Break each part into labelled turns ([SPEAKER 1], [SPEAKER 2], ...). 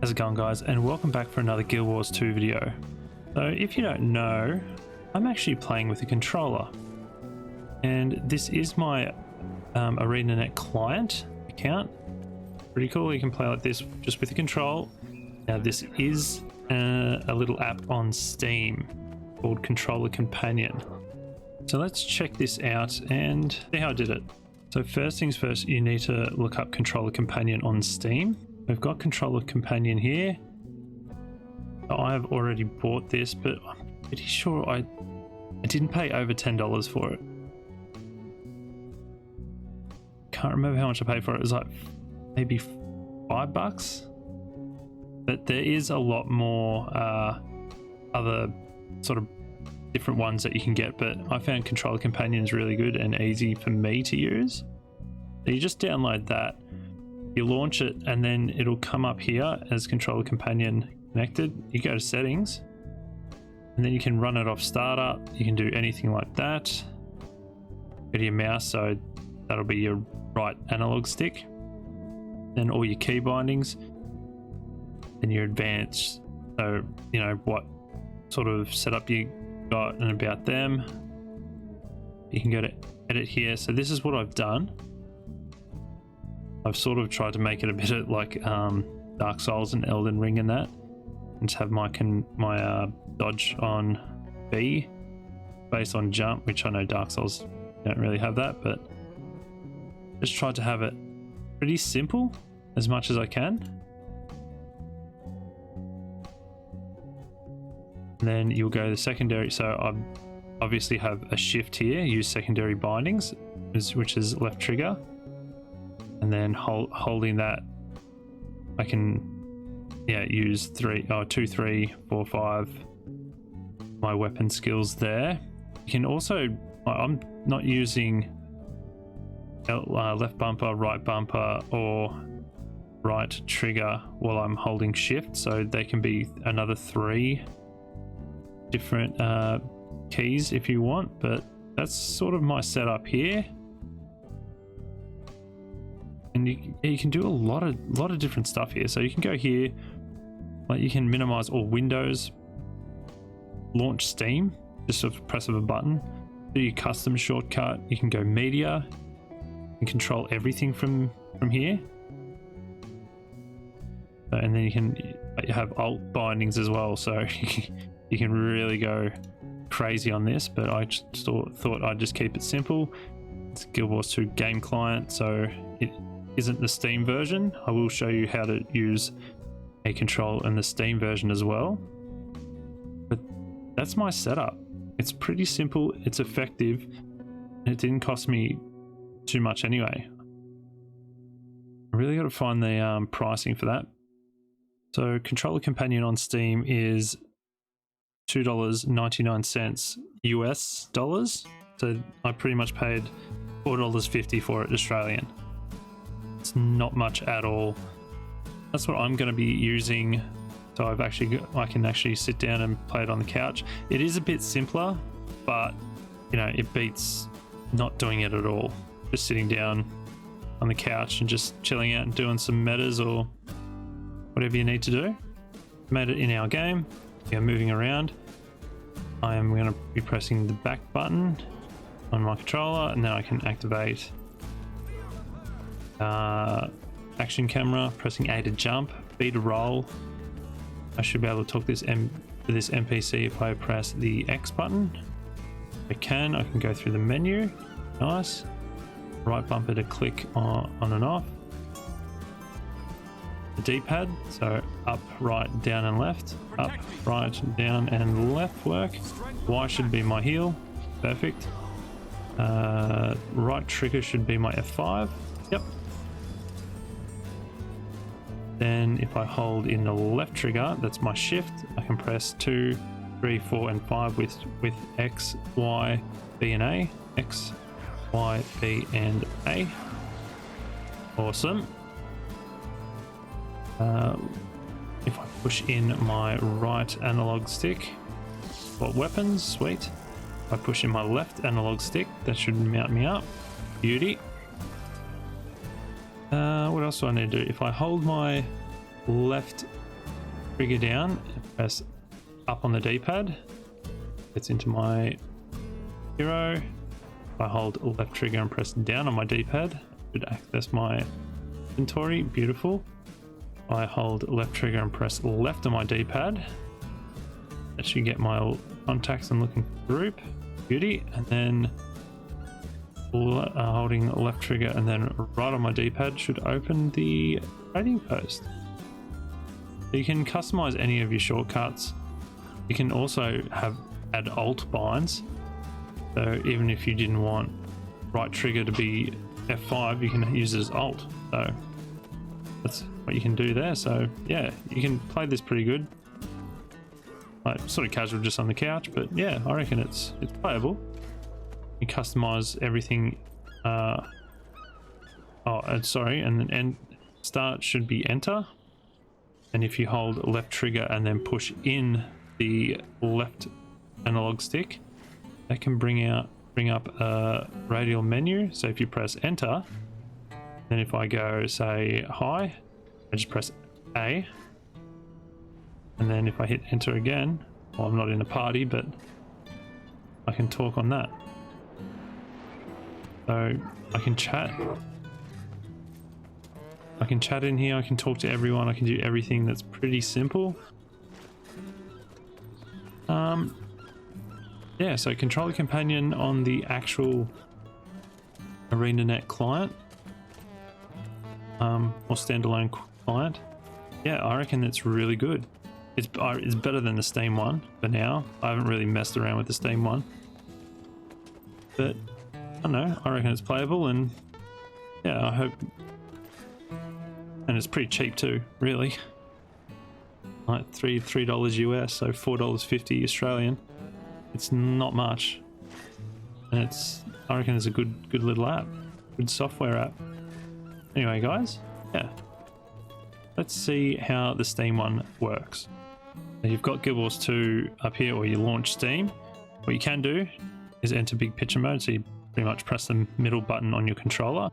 [SPEAKER 1] How's it going, guys, and welcome back for another Guild Wars 2 video. So if you don't know, I'm actually playing with a controller, and this is my ArenaNet client account. Pretty cool. You can play like this just with the control. Now this is a little app on Steam called Controller Companion. So let's check this out and see how I did it. So first things first, you need to look up Controller Companion on Steam. We've got Controller Companion here. I have already bought this, but I'm pretty sure I didn't pay over $10 for it. Can't remember how much I paid for it. It was like maybe $5. But there is a lot more other sort of different ones that you can get, but I found Controller Companion is really good and easy for me to use. So you just download that, you launch it, and then it'll come up here as Controller Companion connected. You go to settings, and then you can run it off startup. You can do anything like that. Go to your mouse, so that'll be your right analog stick. Then all your key bindings, and your advanced, so you know what sort of setup you got and about them. You can go to edit here. So this is what I've done. I've sort of tried to make it a bit like Dark Souls and Elden Ring and that, and to have my dodge on B, based on jump, which I know Dark Souls don't really have that, but just tried to have it pretty simple as much as I can. And then you'll go to the secondary. So I obviously have a shift here, use secondary bindings, which is left trigger. And then holding that, I can use 2, 3, 4, 5 my weapon skills there. You can also, I'm not using left bumper, right bumper, or right trigger while I'm holding shift, so they can be another 3 different keys if you want, but that's sort of my setup here. And you can do a lot of different stuff here. So you can go here, like you can minimize all windows, launch Steam, just a press of a button, do your custom shortcut. You can go media and control everything from here. And then you have alt bindings as well, so you can really go crazy on this, but I just thought I'd just keep it simple. It's Guild Wars 2 game client, so it isn't the Steam version. I will show you how to use a control in the Steam version as well. But that's my setup. It's pretty simple, it's effective, and it didn't cost me too much anyway. I really got to find the pricing for that. So Controller Companion on Steam is $2.99 US dollars. So I pretty much paid $4.50 for it Australian. It's not much at all. That's what I'm going to be using. So I can actually sit down and play it on the couch. It is a bit simpler, but you know, it beats not doing it at all. Just sitting down on the couch and just chilling out and doing some metas or whatever you need to do. Made it in our game. We're moving around. I am going to be pressing the back button on my controller, and then I can activate action camera, pressing A to jump, B to roll. I should be able to talk to this NPC if I press the X button. I can go through the menu. Nice. Right bumper to click on and off. The D-pad, so up, right, down and left. Up, right, down and left work. Y should be my heel. Perfect. Right trigger should be my F5. Yep. Then if I hold in the left trigger, that's my shift. I can press 2, 3, 4 and 5 with X, Y, B and A. X, Y, B and A. Awesome. If I push in my right analog stick, got weapons, sweet. If I push in my left analog stick, that should mount me up. Beauty. What else do I need to do? If I hold my left trigger down and press up on the D-pad. Gets into my hero. If I hold left trigger and press down on my D-pad, I should access my inventory. Beautiful. If I hold left trigger and press left on my D-pad, that should get my contacts and looking group. Beauty. And then holding left trigger and then right on my D-pad should open the trading post. So you can customize any of your shortcuts. You can also add alt binds. So even if you didn't want right trigger to be F5, you can use it as alt. So that's what you can do there. So yeah, you can play this pretty good. Like sort of casual just on the couch, but yeah, I reckon it's playable. You customize everything. Sorry, and then start should be enter. And if you hold left trigger and then push in the left analog stick, that can bring up a radial menu. So if you press enter, then if I go say hi, I just press A, and then if I hit enter again, well, I'm not in a party, but I can talk on that. So I can chat. I can chat in here, I can talk to everyone, I can do everything. That's pretty simple. Yeah, so controller companion on the actual ArenaNet client, or standalone client. Yeah, I reckon it's really good. It's better than the Steam one for now. I haven't really messed around with the Steam one, but I don't know, I reckon it's playable, and yeah, I hope. And it's pretty cheap too, really. Like $3 US, so $4.50 Australian. It's not much, and I reckon it's a good little app, good software app. Anyway, guys, yeah, let's see how the Steam one works. Now you've got Guild Wars 2 up here, or you launch Steam. What you can do is enter big picture mode, so you pretty much press the middle button on your controller.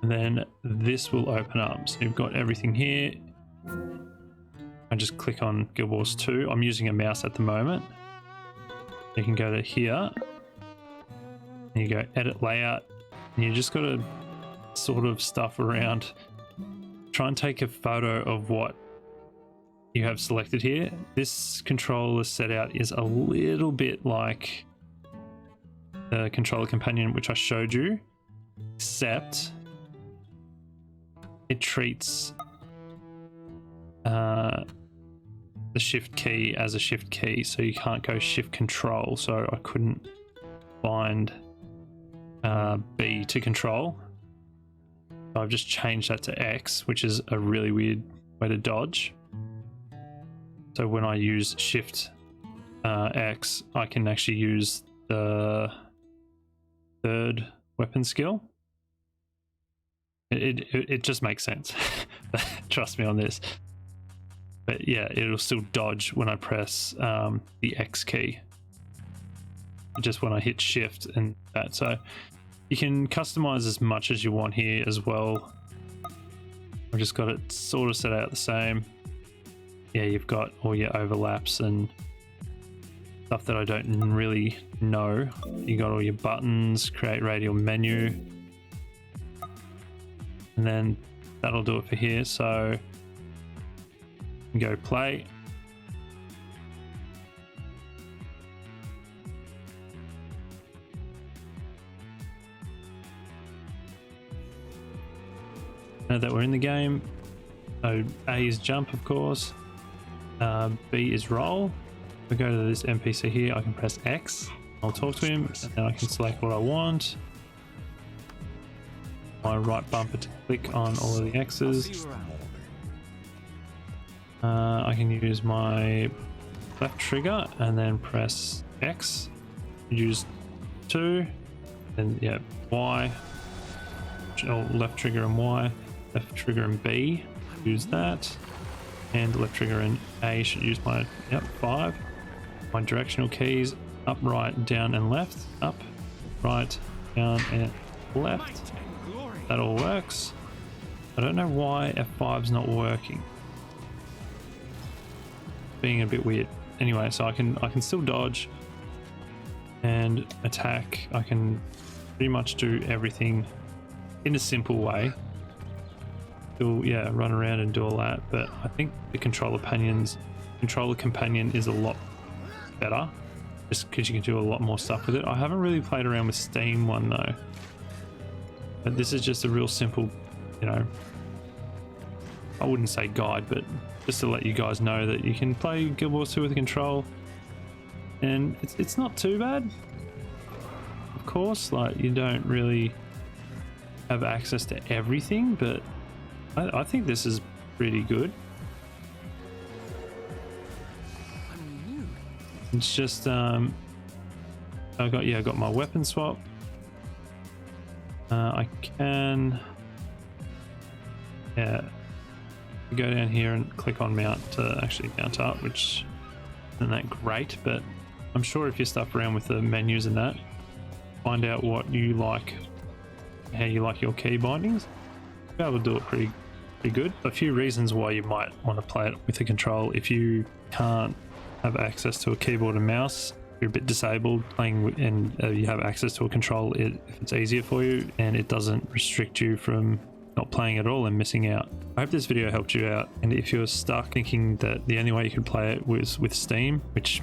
[SPEAKER 1] And then this will open up. So you've got everything here. I just click on Guild Wars 2. I'm using a mouse at the moment. You can go to here. And you go edit layout. And you just got to sort of stuff around. Try and take a photo of what you have selected here. This controller setout is a little bit like the controller companion which I showed you, except it treats the shift key as a shift key, so you can't go shift control. So I couldn't find B to control. So I've just changed that to X, which is a really weird way to dodge. So when I use shift X, I can actually use the third weapon skill. It just makes sense. Trust me on this. But yeah, it'll still dodge when I press the X key, just when I hit shift and that. So you can customize as much as you want here as well. I've just got it sort of set out the same. Yeah, you've got all your overlaps and stuff that I don't really know. You got all your buttons, create radial menu, and then that'll do it for here. So you can go play. Now that we're in the game, so A is jump, of course. B is roll. If I go to this NPC here, I can press X. I'll talk to him, and then I can select what I want. My right bumper to click on all of the X's. I can use my left trigger and then press X. Use 2, and yeah, Y. Left trigger and Y. Left trigger and B. Use that. And left trigger and A should use my 5. My directional keys: up, right, down, and left. Up, right, down and left. That all works. I don't know why F5's not working. Being a bit weird. Anyway, so I can still dodge and attack. I can pretty much do everything in a simple way. Still, yeah, run around and do all that. But I think the controller companion is a lot better, just because you can do a lot more stuff with it. I haven't really played around with Steam one though, but this is just a real simple, you know, I wouldn't say guide, but just to let you guys know that you can play Guild Wars 2 with a control, and it's not too bad. Of course, like, you don't really have access to everything, but I think this is pretty good. It's just I got my weapon swap. I can go down here and click on mount to actually mount up, which isn't that great, but I'm sure if you stuff around with the menus and that, find out what you like, how you like your key bindings, you'll be able to do it pretty good. A few reasons why you might want to play it with a control. If you can't have access to a keyboard and mouse, you're a bit disabled playing and you have access to a control, if it's easier for you and it doesn't restrict you from not playing at all and missing out. I hope this video helped you out, and if you're stuck thinking that the only way you could play it was with Steam, which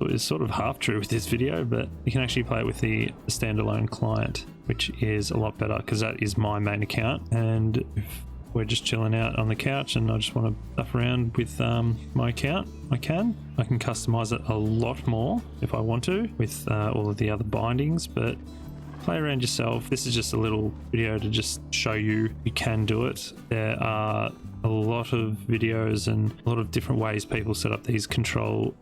[SPEAKER 1] is sort of half true with this video, but you can actually play it with the standalone client, which is a lot better because that is my main account. And if we're just chilling out on the couch and I just want to stuff around with my account, I can customize it a lot more if I want to with all of the other bindings, but play around yourself. This is just a little video to just show you can do it. There are a lot of videos and a lot of different ways people set up these control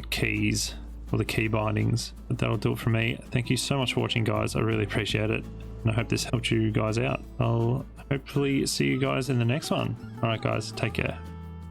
[SPEAKER 1] keys or the key bindings, but that'll do it for me. Thank you so much for watching, guys. I really appreciate it, and I hope this helped you guys out. I'll hopefully see you guys in the next one. All right, guys, take care.